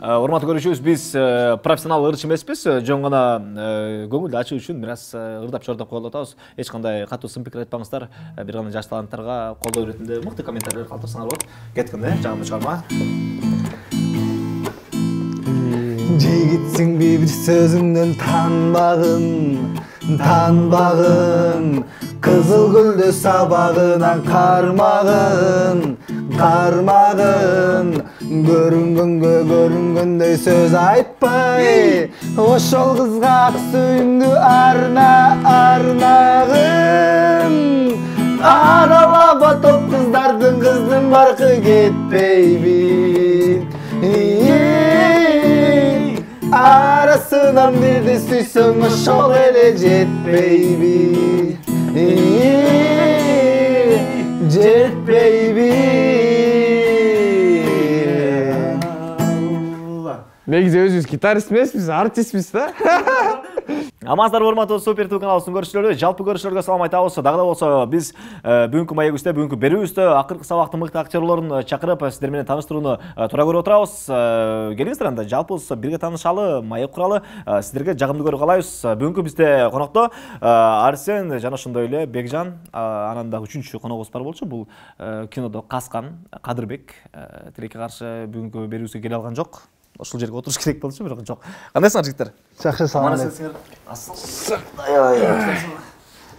Урматтуу көрүүчүбүз, биз профессионал ырчы эмеспиз, жөн гана көңүлдү ачуу үчүн бир аз ырдап чордоп коюп атабыз. Эч кандай катуу сын пикир айтпаңыздар. Бир гана жаш таланттарга колдоо беретинде мыкты комментарийлер калтырсаңар болот. Кеткенде жагымдуу чыгарма. Жегитсиңби бир сөзүңдөн танбагын Кызыл гүлдү сабагынан кармагын көрүнгөндөй сөз айтпай ошол кызга ак сүйүңдү арнагын аралаба топ кыздын баркы кетпейби арасынан бирди сүйсөң ошол эле жетпейби Негизи өзүбүз гитарист эмеспиз, артистпиз да. Амансыздар урматтуу Супер ТВ каналыбыздын көрүүчүлөрү, жалпы көрүүчүлөргө салам айтабыз. Дагы да болсо биз бүгүнкү маегибизде, бүгүнкү берүүбүздө акыркы сабактын мыкты актерлорун чакырып, сиздер менен тааныштырууну туура көрүп отурабыз. Келиңиздер анда, жалпы бирге таанышалы, маек куралы, сиздерге жагымдуу көрүп калайбыз. Бүгүнкү бизде конокто Арсен жана ошондой эле Бекжан, анан дагы үчүнчү коногубуз бар болчу. Бул кинодо Каскан Кадырбек. Тилекке каршы бүгүнкү берүүбүзгө келе алган жок. Ошол жерге отуруш керек болчу, бирок жок. Кандайсыңар жигиттер? Жакшы, салам.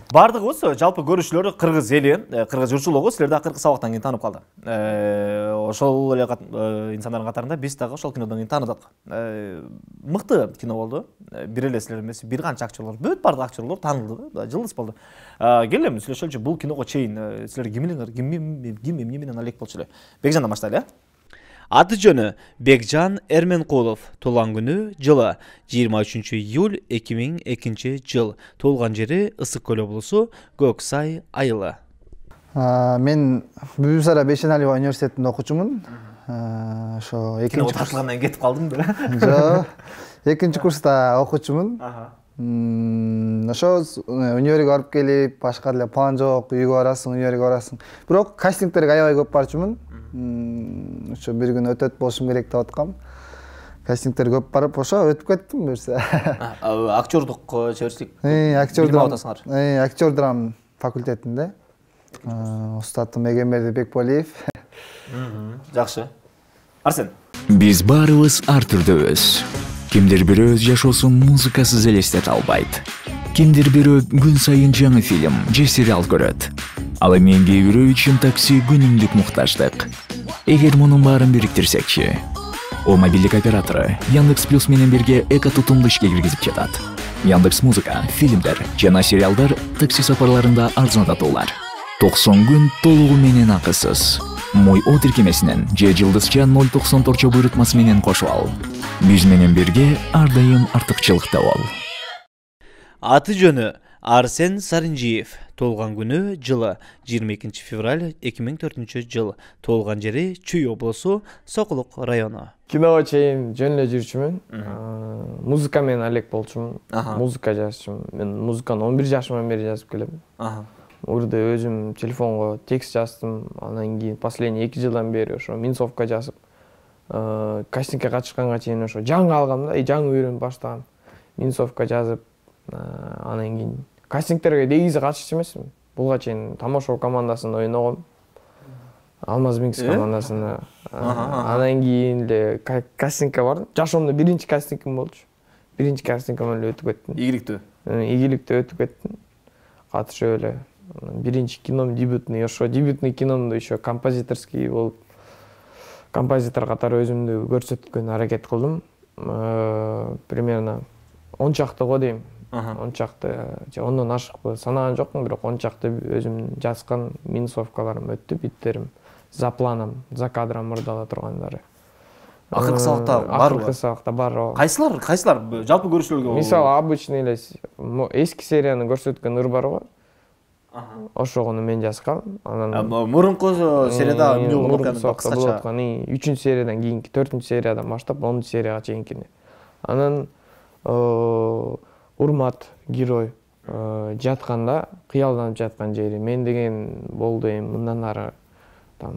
Бардыгыбыз жалпы көрүүчүлөр кыргыз эли, кыргыз журтчулугу силерди акыркы сабактан кийин таанып калды. Ошол эле инсандардын катарында биз дагы ошол кинодон кийин тааныдык. Мыкты кино болду. Бир эле силер эмес, бир канча актерлор, бүт бардык актерлор таанылды, жылдыз болду. Келем сүйлөшөлүчү, бул киного чейин силер ким эмне менен алек болчу эле? Бекжандан баштайлы, э? Аты жөнү Бекжан Эрменкулов. Туулган күнү жылы 23 июль 2002 жыл. Туулган жери Ысык Көл облусу, Көк Сай айылы. Мен Бүбүсара Бейшеналиева университетинде окуучумун. Ошо экинчи курстан кетип калдым да. Жок. Экинчи курста окуучумун. Ошо универге барып келип, башка деле план жок, үйгө барасың, универге барасың. Бирок кастингтерге аябай көп барчумун. Ошо бир күн өтөт болушум керек деп аткам. Кастингтер көп барып, ошо өтүп кеттим берсе. Актёрдукко чеберчилик. Актёр драма факультетинде. Устатым Эгемберди Бекболиев. Жакшы. Арсен. Биз баарыбыз ар түрдөбүз. Кимдир бирөө өз жашоосун музыкасыз элестете албайт. Кимдир бирөө күн сайын жаңы фильм же сериал көрөт. Ал эми кээ бирөө үчүн такси күнүмдүк муктаждык. Эгер мунун баарын бириктирсекчи, о мобилдик оператору Яндекс Плюс менен бирге эко тутумду ишке киргизип жатат. Яндекс Музыка, фильмдер жана сериалдар такси сапарларында арзандатуулар. 90 күн толугу менен акысыз. Мой о тиркемесинен же жылдызча 0.94 буйрутмасы менен кошуп ал. Биз менен бирге ар дайым артыкчылыкта бол. Аты жөнү Арсен Сарынжиев. Туулган күнү жылы 22 февраль 2004 жыл. Туулган жери Чүй облусу, Сокулук району. Киного чейин жөн эле жүрчүмүн. Музыка менен алек болчумун. Музыка жазчумун. Мен музыканы 11 жашымдан бери жазып келем. Урда өзүм телефонго текст жаздым. Андан кийин последний 2 жылдан бери ошо Минцовка жазып, кастингге катышканга чейин ошо жаңы алгам да, жаңы үйрөнүп баштагам. Минцовка жазып, анан кийин кастингтерге негизи катышчу эмесмин. Буга чейин Тамошов командасында ойногом. Алмаз Минкс командасында. Анан кийин эле кастингге бардым. Жашоомдо биринчи кастингим болчу. Биринчи кастингге эле өтүп кеттим. Ийгиликтүү өтүп кеттим. Катышып эле биринчи кином дебютный, ошо дебютный киномдо еще композиторский болуп, композитор катары өзүмдү көрсөткөн аракет кылдым. Примерно 10 чакты го дейм. 10 чакты, же ондон ашыкпы санаган жокмун, бирок 10 чакты өзүм жазган минусовкаларым өттү, биттерим. За планом, за кадром мурдала тургандары. Акыркы сабакта барбы? Акыркы сабакта бар. Кайсылар жалпы көрүүчүлөргө? Мисалы, обычный эле эски серияны көрсөткөн ыр бар го. Ошогону мен жазгам. Анан мурунку серияда эмне болуп атканы? 3-чү сериядан кийинки 4-чү сериядан баштап 10-чу серияга чейинкини. Анан Урмат герой жатканда, кыялданып жаткан жери мен деген болду эми мындан ары там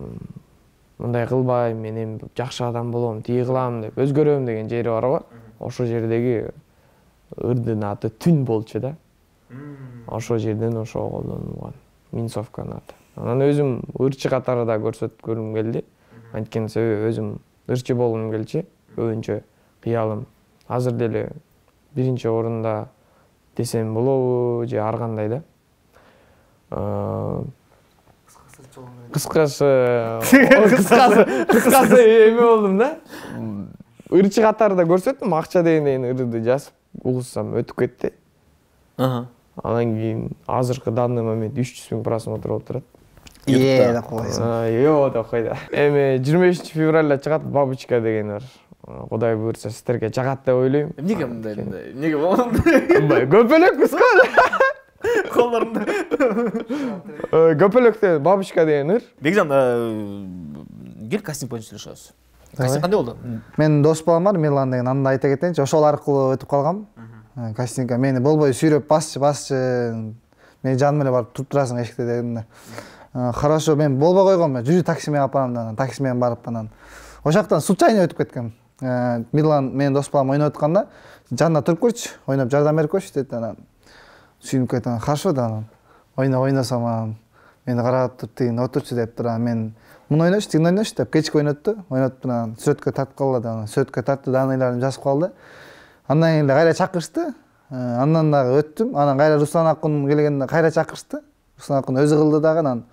мындай кылбайм, мен эми жакшы адам болом, тиги кылам деп өзгөрөм деген жери бар го. Ошо жердеги ырдын аты Түн болчу да. Ошо жерден ошо колдонулган. Минцовканын аты. Анан өзүм ырчы катары да көрсөткүм келди. Анткени себеби өзүм ырчы болгум келчү. Көбүнчө кыялым азыр деле биринчи орунда десем болобу же ар кандай да. Кыскасы эме болдум да. Ырчы катарда көрсөттүм, акча дегенден ырды жазып угузсам өтүп кетти. Анан кийин азыркы данный момент 300 000 просмотр болуп турат. Деп койсуң. Йо деп койду. Эми 25 февралда чыгат Бабочка деген бар. Кудай буйрса сиздерге жагат деп ойлойм. Эмнеге мындай? Эмнеге болгон? Көпөлөкпүз го. Колдорунда. Көпөлөктө Бабочка деген ыр. Бекжан, кел кастинг боюнча сүйлөшөбүз. Кастинг кандай болду? Менин дос балам бар, Милан деген, аны айта кетейинчи. Ошол аркылуу өтүп калгам. Кастингге мени болбой сүйрөп басчы. Мени жаным эле барып туруп турасың эшикте дегенде. Хорошо, мен болбой койгом. Жүрү таксимен алып барам да, таксимен барып анан. Ошактан случайно өтүп кеткем. Милан менин дос балам ойноп атканда, жанына туруп көрчү, ойноп жардам берип койчу дейт анан. Сүйүнүп кетем. Хорошо да анан. Ойносом анан мени карап туруп тигин отурчу деп тура мен муну ойнош, тигин ойнош деп кечке ойнотту. Ойнотуп анан сүрөткө тартып калды анан. Сүрөткө тартты, даныйларын жазып калды. Андан кийин кайра чакырышты. Андан дагы өттүм. Анан кайра Руслан Акун келгенде кайра чакырышты. Руслан Акун өзү кылды дагы анан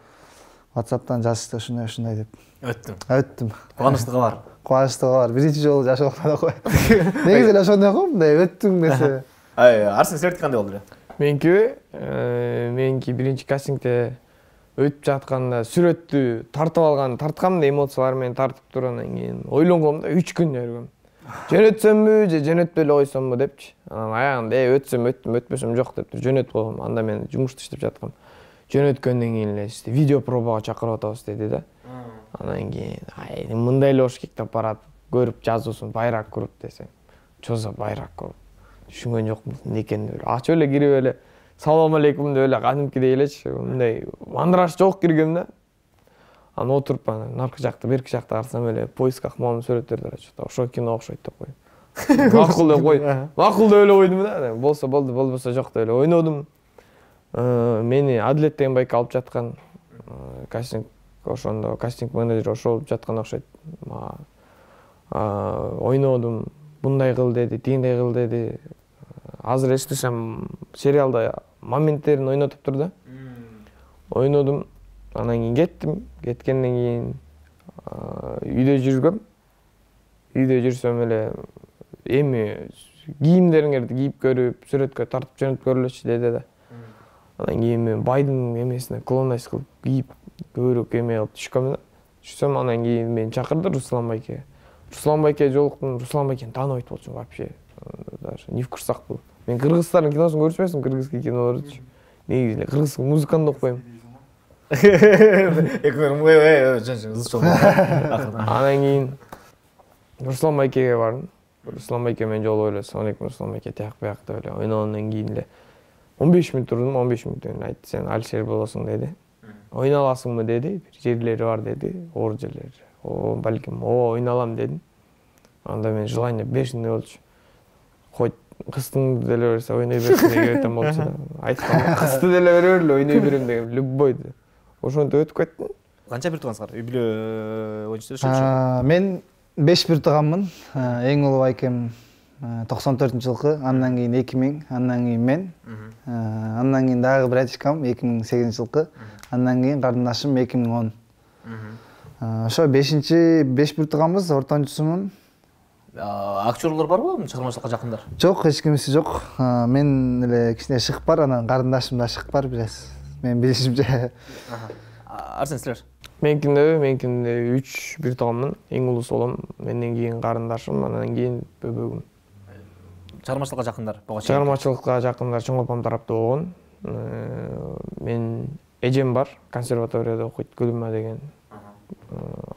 WhatsApp'тан жазышты ушундай деп. Өттүм. Кубанычтуу кабар. Биринчи жолу жашап аткан го. Негизи эле ошондой го, мындай өттүң десе. Арсен силердики кандай болду эле? Меники биринчи кастингде өтүп жатканда сүрөттү тартып алган, тарткам да эмоциялар менен тартып туруп анан кийин ойлонгом да 3 күн жүргөм. Жөнөтсөмбү же жөнөтпөй эле койсомбу депчи. Анан аягында өтсөм өттүм, өтпөсөм жок деп жөнөтүп койгом. Анда мен жумушта иштеп жаткам. Жөнөткөндөн кийин эле видео пробага чакырып атабыз деди да. Анан кийин мындай эле болуш керек деп барат, көрүп жазуусун байрак көрүп десем. Чозо байрак көрүп. Түшүнгөн жокмун эмне экенин эле. Ачып эле кирип эле салам алейкум деп эле кадимкидей элечи, мындай мандыраш жок киргем да. Анан отуруп анан наркы жакта, берки жакта карасам эле поисках моунун сүрөттөрү турат. Ошо кино окшойт деп койдум. Макул деп кой. Макул деп эле койдум да. Болсо болду, болбосо жок деп эле ойнодум. Мени Адилет деген байка алып жаткан кастинг, ошондо кастинг менеджер ошо алып жаткан окшойт. Ойнодум, мындай кыл деди, тигиндей кыл деди. Азыр эстесем сериалда моменттерин ойнотуп турду. Ойнодум. Анан кийин кеттим. Кеткенден кийин үйдө жүргөм. Үйдө жүрсөм эле эми кийимдериңерди кийип көрүп, сүрөткө тартып жөнөтүп көрүлөчү деди да. Анан кийин мен байдын эмесине клоунайз кылып кийип көбүрөөк эме кылып түшкөм да. Түшсөм анан кийин мени чакырды Руслан байке. Руслан байке жолуктум. Руслан байкени тааныбайт болчумун вообще. Даже не в курсак был. Мен кыргызстардын киносун көрүшпөсүм, кыргызский кинолорду. Негизи эле кыргыз музыканы да окпойм. Анан кийин Руслан байкеге бардым. Руслан байке менен жолугуп эле "Саламалейкум, Руслан байке, тияк буяк" деп эле ойногондон кийин эле 15 мүнөт турдум. 15 мүнөттөн айтты, "Сен Алишер болосуң" деди. "Ойнай аласыңбы" деди. "Бир жерлери бар" деди. "Оор жерлери". Балким, ойналам дедим. Анда мен желание бешеный болчу. Хоть кыстың деле берсе ойной берсин деген өтөм болчу да. Айткам, кысты деле бере берле, ойной берем деген любой. Ошентип өтүп кеттим. Канча бир туугансыңар? Үй бүлө боюнча сүйлөшөбүз. Мен 5 бир тууганмын. Эң улуу байкем 94-жылкы, андан кийин 2000, андан кийин мен. Андан кийин дагы братишкам 2008-жылкы, андан кийин карындашым 2010. Ошо 5 бир тууганбыз, ортончусумун. Актерлор барбы? Чыгармачылыкка жакындар? Жок, эч кимиси жок. Мен эле кичине шык бар, анан карындашым да шык бар бираз. Мен билишимче. Арсен силер? Меникинде 3 бир тууганмын. Эң улуусу болом. Менден кийин карындашым, анан кийин бөбөгүм. Чыгармачылыкка жакындар. Чыгармачылыкка жакындар чоң апам тараптуу болгон. Мен эжем бар, консерваторияда окуйт, Гүлүма деген.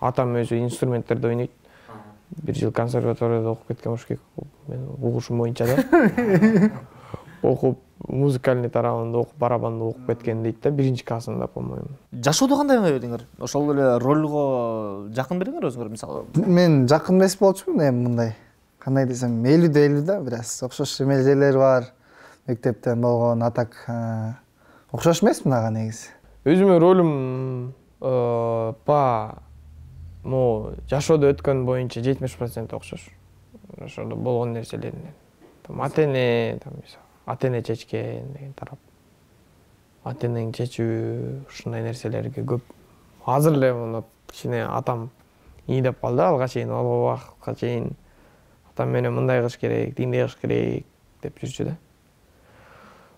Атам өзү инструменттерди ойнойт. 1 жыл консерваторияда окуп кеткен болуш керек. Мен угушум боюнча да. Окуп, музыкальный тарабында окуп, барабанда окуп кеткен дейт да, 1-классында, по-моему. Жашоодо кандай ойдуңар? Ошол эле ролго жакын бериңер өзүңөр, мисалы? Мен жакын эмес болчумун эми мындай. Кандай десем, 50-50 да, бираз окшош эмелжелер бар. Мектептен болгон, атак окшош эмесмин ага негизи. Өзүмө ролум жашоодо өткөн боюнча 70% окшош. Жашоодо болгон нерселеринен. Ата-эне чечкен деген тарап. Ата-энең чечүү, ушундай нерселерге көп. Азыр эле мына кичине атам ийдеп калды, алга чейин убакытка чейин атам менен мындай кылыш керек, тиндей кылыш керек деп жүрчү да.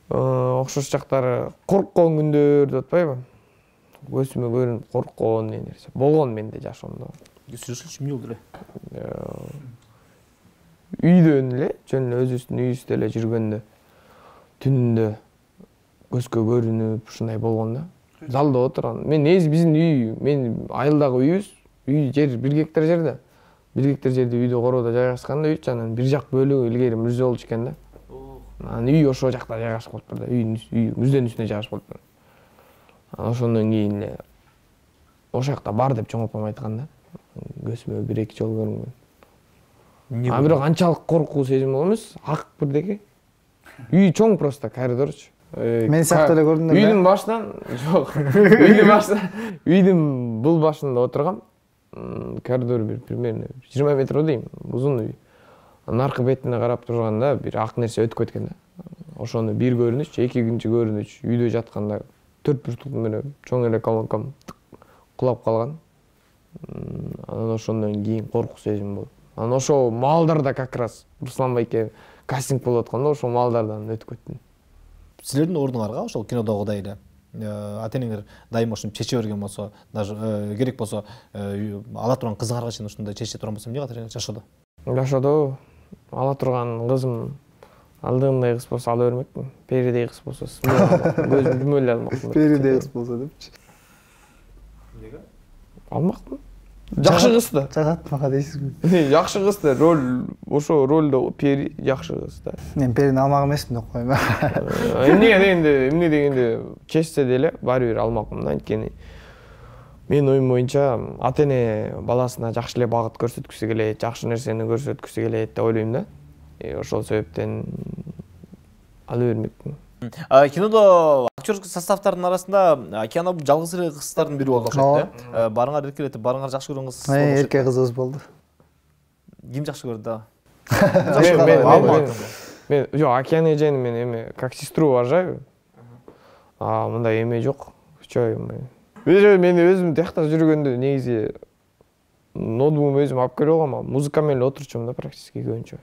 Окшош жактары корккон күндөр деп атпайбы? Көзүмө көрүнүп корккон нерсе болгон менде жашоомдо. Сүрүшүлчү эмне болду эле? Үйдөн эле, жөн эле өзүбүздүн үйүбүздө эле жүргөндө түндө көзгө көрүнүп ушундай болгон да. Залда отурган. Мен негизи биздин үй, мен айылдагы үйүбүз, үй жер 1 гектар жерде. 1 гектар жерде үйдө короодо жайгашкан да, үй жанынан бир жак бөлүгү илгери мүрзө болчу экен да. Анан үй ошол жакта жайгашып калыптыр да, үй мүрзөнүн үстүнө жайгашып калыптыр. Ошондон кийин эле ошол жакта бар деп чоңопом айткан да. Көзүмө 1-2 жолу көрүнгөн. Бирок анчалык коркуу сезим эмес, ак бирдеке. Үй чоң просто, коридорчу. Мен сыяктуу эле көрдүм да. Үйдүн башынан, жок. Үйдүн бул башында отургам. Коридор примерно 20 метр дейм, узун үй. Наркы бетине карап турганда бир ак нерсе өтүп кеткен да. Ошону бир көрүнүч, экинчи көрүнүч, үйдө жатканда 4 буртук менен чоң эле колонкам кулап калган. Анан ошондон кийин коркуу сезим болду. Анан ошо маалдарда как раз Руслан байке кастинг болуп атканда ошо маалдардан өтүп кеттим. Силердин ордуңарга ошол кинодогудай эле ата-энеңер дайыма ушинтип чече берген болсо, даже керек болсо ала турган кызыңарга чейин ушундай чече турган болсо эмне кылат элеңер жашоодо? Жашоодо ала турган кызым алдыгындай кыз болсо ала бермекмин. Перидей кыз болсо көзүм жүмөлөй алмакмын. Перидей кыз болсо депчи. Эмнеге? Алмакмын. Жакшы кыз да. Жагатмага дейсизби? Жакшы кыз да, ошо ролдо пери жакшы кыз да. Мен перини алмак эмесмин деп коем. Эмне дегенде чечсе деле баары бир алмакмын да, анткени менин оюм боюнча ата-эне баласына жакшы эле багыт көрсөткүсү келет, жакшы нерсени көрсөткүсү келет деп ойлойм да. Ошол себептен ала бермекмин. Кинодо актёрский составтардын арасында Океана жалгыз эле кыздардын бири болду окшойт да. Барыңар эркелетип, барыңар жакшы көргөн кыз болду. Эрке кызыбыз болду. Ким жакшы көрдү да? Мен жок, Океана эжени мен эме как сестру уважаю. Мындай эме жок. Мен өзүм тиякта жүргөндө негизи ноутбугумду өзүм алып келип алгам, музыка менен эле отурчумун да практически көбүнчө.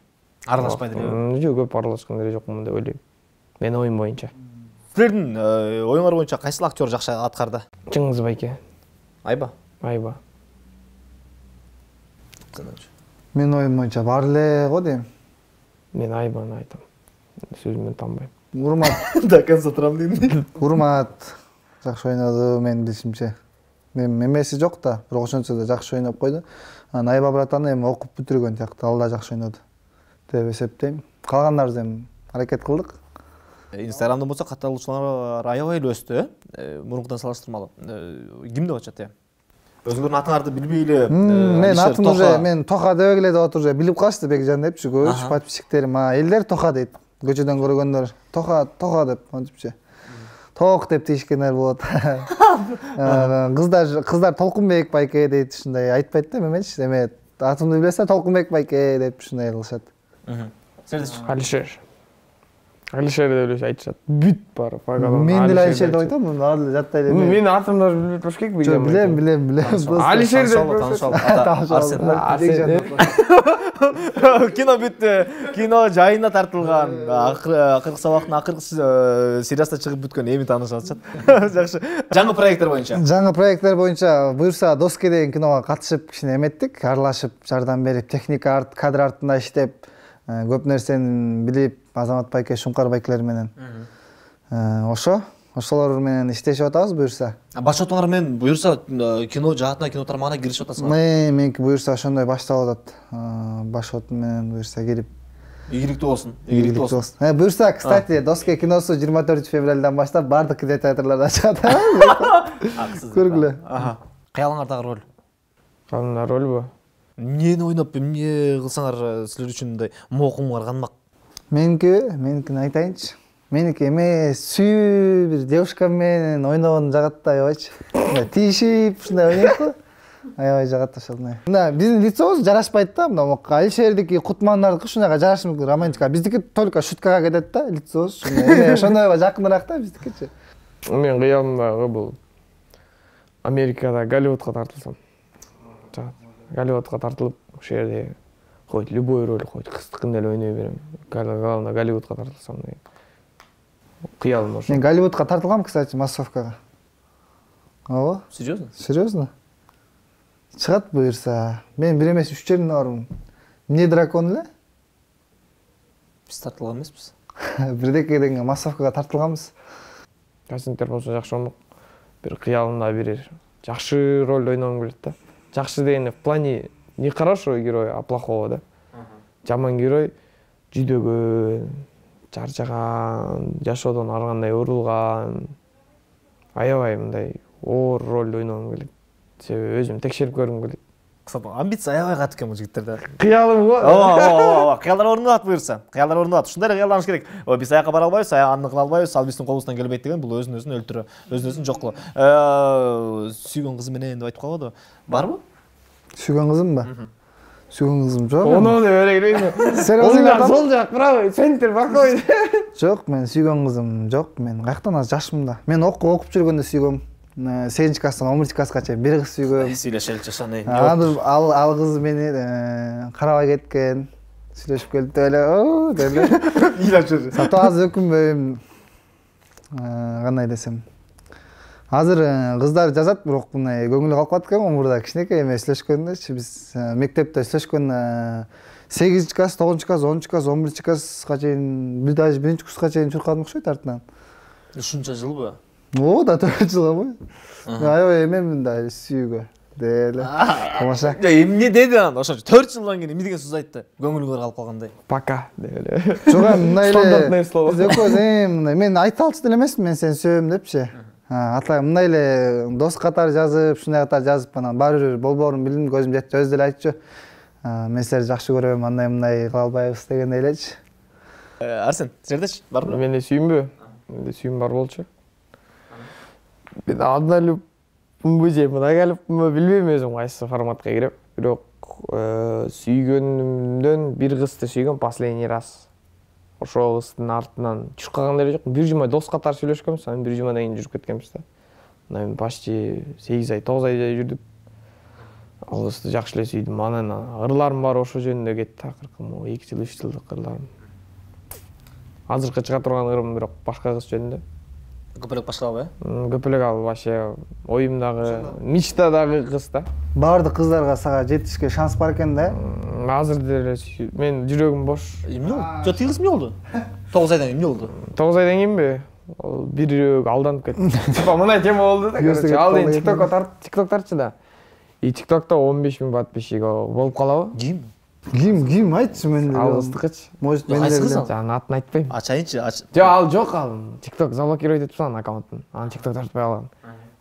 Аралашпайды эле. Жок, көп аралашкан эле жокмун деп ойлойм. Менин оюм боюнча. Силердин оюңар боюнча кайсыл актер жакшы аткарды? Чыңгыз байке. Айба. Менин оюм боюнча бар эле го дейм. Мен Айбаны айтам. Сөзүмөн танбайм. Урмат. До конца турам дейм. Урмат жакшы ойноду менин билишимче. Мен эмеси жок да, бирок ошончо да жакшы ойноп койду. Анан Айба братаны эми окуп бүтүргөн тиякта, ал да жакшы ойноду деп эсептейм. Калгандарыбыз эми аракет кылдык. Инстаграмда болсо катталуучулар аябай эле өстү, мурункудан салыштырмалуу. Ким деп атышат? Өзүңөрдүн атыңарды билбей эле. Мен атым уже мен Тока дебегиле деп отур, уже билип калышты Бекжан депчи, көбүч подписчиктерим. Элдер Тока дейт. Көчөдөн көргөндөр Тока деп антипчи. Ток деп тийишкендер болот. Кыздар Толкунбек байке дейт, ушундай айтпайт да, эменчи. Эме атымды билесе Толкунбек байке деп ушундай кылышат. Алишер деп эле айтышат. Бүт бар. Мен деле Алишер деп айтам, ал деле жаттай эле. Менин атымды билип туруш керек билем. Билем. Алишер деп Кино бүттү. Кино жайына тартылган. Акыркы сабактын акыркы сериясына чыгып бүткөн эми таанышып атышат. Жакшы. Жаңы проекттер боюнча буюрса Доски деген киного катышып кичине эметтик, аралашып, жардам берип, техника арт, кадр артында иштеп, көп нерсени билип, Азамат байке, Шуңкар байкелер менен. Ошолор менен иштешип атабыз буюрса. Башотуңар менен буюрса кино жаатына, кино тармагына киришип атасыңар. Меники буюрса ошондой башталып атат. Башот менен буюрса кирип Ийгиликтүү болсун. Ийгиликтүү болсун. Буюрса, кстати, Доскей киносу 24 февралдан баштап бардык кинотеатрларда чыгат. Көргүлө. Кыялыңардагы роль. Кандай ролбу? Эмнени ойноп, эмне кылсаңар силер үчүн мындай мокумуңар канмак? Меникини айтайынчы. Меники эме сүйүү бир девушка менен ойногон жагат да аябайчы. Тиишип ушундай ойнойт го. Аябай жагат ошондой. Мына биздин лицобуз жарашпайт да, мына Алишердики, Кутмандардыкы ушунайга жарашы мүмкүн романтика. Биздики только шуткага кетет да, лицобуз. Ошондойго жакыныраак да биздикичи. Мен кыялым дагы бул Америкада Голливудка тартылсам. Голливудка тартылып, ошол жерде хоть любой роль, хоть кыстыкын эле ойной берем. Главное Голливудка тартылсам деген. Кыялым ошо. Мен Голливудка тартылгам, кстати, массовкага. Ооба. Серьезно? Серьезно? Чыгат буюрса. Мен бир эмес 3 жерине бармын. Эмне дракон эле? Биз тартылган эмеспиз. Бирдекеден массовкага тартылганбыз. Кастингдер болсо жакшы болмок. Бир кыялымда бир жакшы роль ойногум келет да. Жакшы дегенде в плане не хорошего героя, а плохого, да. Жаман герой жүдөгөн, чарчаган, жашоодон аргандай урулган. Аябай мындай оор роль ойногум келет. Себеби өзүм текшерип көргүм келет. Кстати, амбиция аябай катуу экен бул жигиттерде. Кыялым го. Ооба. Кыялдар орунат буюрса. Кыялдар орунат. Ушундай эле кыялданыш керек. Биз аяка бара албайбыз, аны кыла албайбыз, ал биздин колубуздан келбейт деген бул өзүн өлтүрө, өзүн жок кылуу. Сүйгөн кызы менен деп айтып калбады. Барбы? Сүйгөн кызымбы? Сүйгөн кызым жок. Ону деп эле кирейин. Сен сол жак, право, центр бакой. Жок, мен сүйгөн кызым жок. Мен каяктан аз жашмын да. Мен окуп жүргөндө сүйгөм. 8 класстан 11 класска чейин бир кыз сүйгөм. Сүйлөшөлчү ошону. Ал кыз мени карабай кеткен. Сүйлөшүп келип эле, деле. Ыйлап жүр. Сатып азыр өкүнбөйм. Кандай десем. Азыр кыздар жазат, бирок мындай көңүлү калып калат экен, мурда кичинекей эме сүйлөшкөндө, биз мектепте сүйлөшкөн 8 класс, 9 класс, 10 класс, 11 класска чейин, даже 1 курска чейин чуркадым окшойт артынан. Ушунча жылбы? О, да 4 жыл абы. Аябай эменмин да сүйүүгө. Деле. Тамаша. Эмне деди анда? Ошо 4 жылдан кийин эмне деген сөз айтты? Көңүлүңөр калып калгандай. Пока деп эле. Жок, мындай эле. Стандартный слово. Мен айта алчу деле эмесмин, мен сени сүйөм депчи. Атай мындай эле дос катары жазып, ушундай катары жазып, анан баары бир болбоорун билдим, көзүм жетти, өзү деле айтчу. Мен силерди жакшы көрөм, андай кыла албайбыз дегендей элечи. Арсен, силердечи барбы? Менде сүйүмбү? Менде сүйүм бар болчу. Мен однолюбмүнбү же многолюбмүнбү билбейм өзүм кайсы форматка кирип. Бирок сүйгөнүмдөн бир кызды сүйгөм последний раз. Ошол кыздын артынан чуркаган деле жок. Бир жума дос катары сүйлөшкөнбүз, анан бир жумадан кийин жүрүп кеткенбиз да. Мына почти 8 ай, 9 ай жүрдүк. Ал кызды жакшы эле сүйдүм. Анан ырларым бар ошол жөнүндө кетти акыркы 2 жыл, 3 жылдык ырларым. Азыркы чыга турган ырым бирок башка кыз жөнүндө. Көпөлөк башкалабы, Көпөлөк ал вообще оюмдагы, мечтадагы кыз да. Баардык кыздарга сага жетишке шанс бар экен да. Азыр деле мен жүрөгүм бош. Эмне болду? Жок, тигиз эмне болду? 9 айдан кийин эмне болду? 9 айдан кийинби? Бир алданып кетти. Типа мындай тема болду да. Ал эми TikTok тартчы да. И TikTok'та 15 000 подписчик болуп калабы? Ким айтчы мен. Ал кыздыкычы. Может, мен Кайсы кыз? Атын айтпайм. Ачайынчы. Жок, ал жок ал. TikTok заблокировать этип салган аккаунтун. Анан TikTok тартпай калган.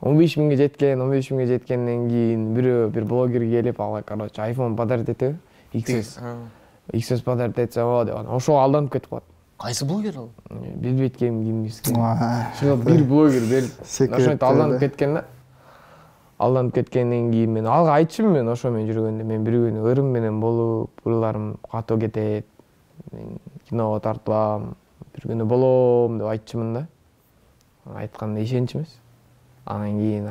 15 000 жеткен, жеткенден кийин бир блогер келип, ага короче iPhone подарить этеби? XS подарить этсе болот деп. Ошого алданып кетип калат. Кайсы блогер ал? Билбейт ким. Ошо бир блогер берип, ошентип алданып кеткен да. Алданып кеткенден кийин мен алга айтчымын, мен ошо менен жүргөндө мен бир күнү ырым менен болуп, ырларым катуу кетет. Мен киного тартылам, бир күнү болом деп айтчымын да. Айтканда ишенч эмес. Анан кийин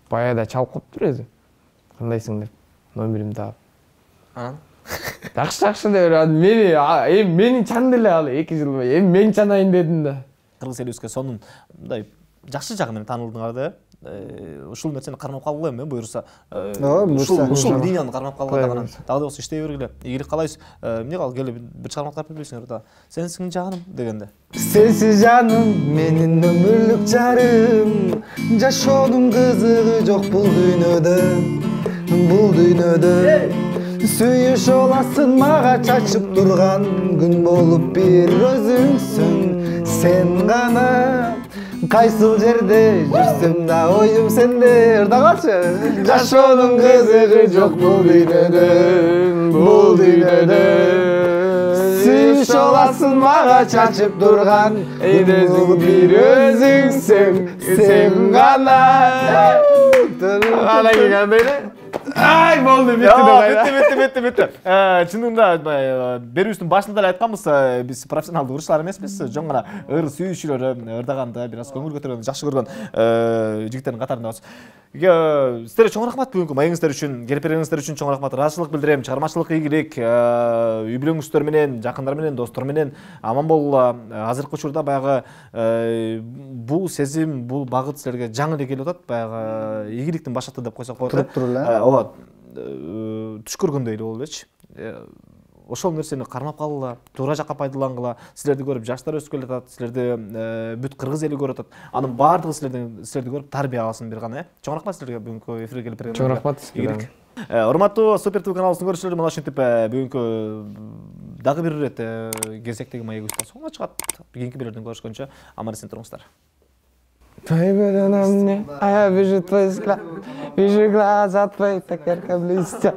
баягыда чалып калыптыр өзү. Кандайсың деп номеримди алып. Анан Жакшы деп мени чанды эле ал 2 жыл бою. Эми мен чанайын дедим да. кыргыз элибизге сонун мындай жакшы жагы менен таанылдыңар да. Ушул нерсени кармап калгыла эми буюрса. Ушул линияны кармап калганда гана дагы да болсо иштей бергиле. Ийгилик каалайбыз. Эмне калды келип бир чыгарма тартып берсиңер да. Сенсиң жаным дегенде. Сенсиз жаным менин өмүрлүк жарым. Жашоонун кызыгы жок бул дүйнөдө. Сүйүш оласың мага чачып турган күн болуп бир өзүңсүң сен гана кайсыл жерде жүрсөм да оюм сенде ырдагачы жашоонун кызыгы жок бул дүйнөдө сүйүш оласың мага чачып турган күн бир өзүңсүң сен гана Ана кандай эле? Ай, болду, бүттү. Чынында берүүбүздүн башында эле айтканбыз, биз профессионалдуу урушчулар эмеспиз. Жөн гана ыр сүйүүчүлөр, ырдаганда бир аз көңүл көтөргөн, жакшы көргөн жигиттердин катарындабыз. Сиздерге чоң рахмат бүгүнкү маегиңиздер үчүн, келип бергениңиздер үчүн чоң рахмат. Ыраазычылык билдирем. Чыгармачылык ийгилик, үй бүлөңүздөр менен, жакындар менен, достор менен аман болгула. Азыркы учурда баягы бул сезим, бул багыт силерге жаңы эле келип атат. Баягы ийгиликтин башаты деп койсок болот. Туруп эле. Ооба. Түш көргөндөй эле болуп элечи. Ошол нерсени кармап калгыла, туура жакка пайдалангыла. Силерди көрүп жаштар өсүп келатат, силерди бүт кыргыз эли көрүп атат. Анын баардыгы силерди көрүп тарбия алсын бир гана, Чоң рахмат силерге бүгүнкү эфирге келип бергениңизге. Чоң рахмат сизге. Урматтуу Супер ТВ каналыбыздын көрүүчүлөрү, мына ушинтип бүгүнкү дагы бир ирет кезектеги маегибиз соңуна чыгат. Кийинки бирлерден көрүшкөнчө аман эсен туруңуздар. Твои на мне, а я вижу твои взгляд, вижу глаза твои, так ярко блестят.